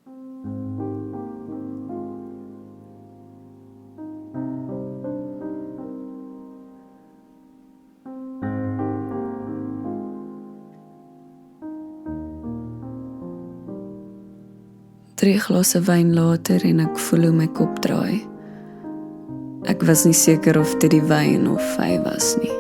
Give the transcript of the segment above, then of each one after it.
Drie glase wyn later en ek voel hoe my kop draai. Ek was nie seker of dit die wyn of hy was nie.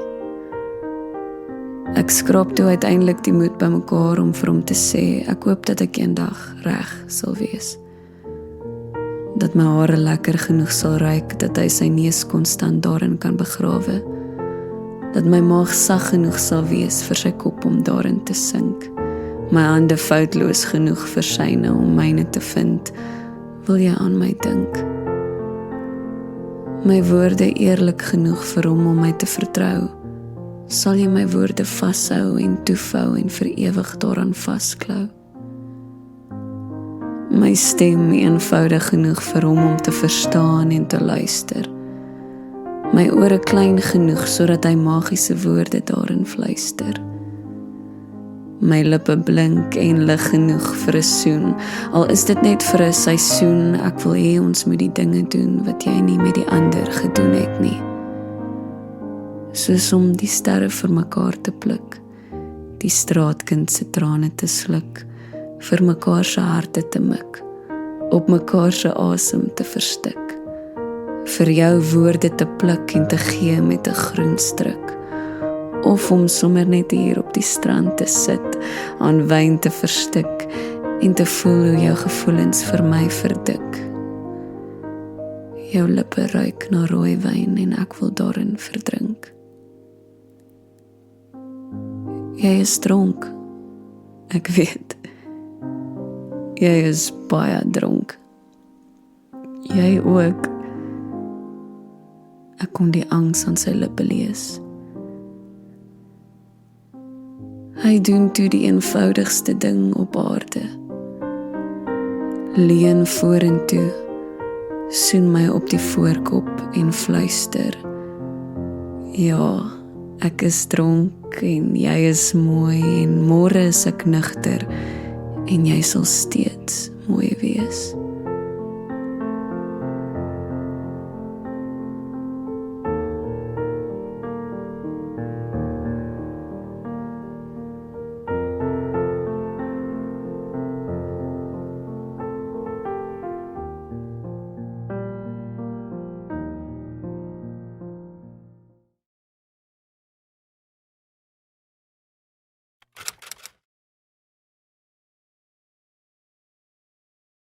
Ek skraap toe uiteindelik die moed bymekaar om vir hom te sê, ek hoop dat ek eendag reg sal wees. Dat my hare lekker genoeg sal ruik, dat hy sy neus konstant daarin kan begrawe. Dat my maag sag genoeg sal wees vir sy kop om daarin te sink. My hande foutloos genoeg vir syne om myne te vind. Wil jy aan my dink? My woorde eerlik genoeg vir hom om my te vertrou. Sal jy my woorde vashou en toevou en vir ewig daaraan vasklou? My stem eenvoudig genoeg vir hom om te verstaan en te luister. My ore klein genoeg sodat hy magiese woorde daarin fluister. My lippe blink en lig genoeg vir 'n soen, al is dit net vir 'n seisoen. Ek wil hê ons moet die dinge doen wat jy nie met die ander gedoen het nie. Soos om die sterre vir mekaar te pluk, die straatkind se trane te sluk, vir mekaar se harte te mik, op mekaar se asem te verstik, vir jou woorde te pluk en te gee met 'n groen stryk, of om sommer net hier op die strand te sit, aan wyn te verstik en te voel hoe jou gevoelens vir my verdik. Jou lippe ruik na rooi wyn en ek wil daarin verdrink. Jy is dronk, ek weet. Jy is baie dronk. Jy ook. Ek kon die angs aan sy lippe lees. Hy doen toe die eenvoudigste ding op aarde. Leun vorentoe, soen my op die voorkop en fluister. Ja, ek is dronk en jy is mooi en môre is ek nugter en jy sal steeds mooi wees.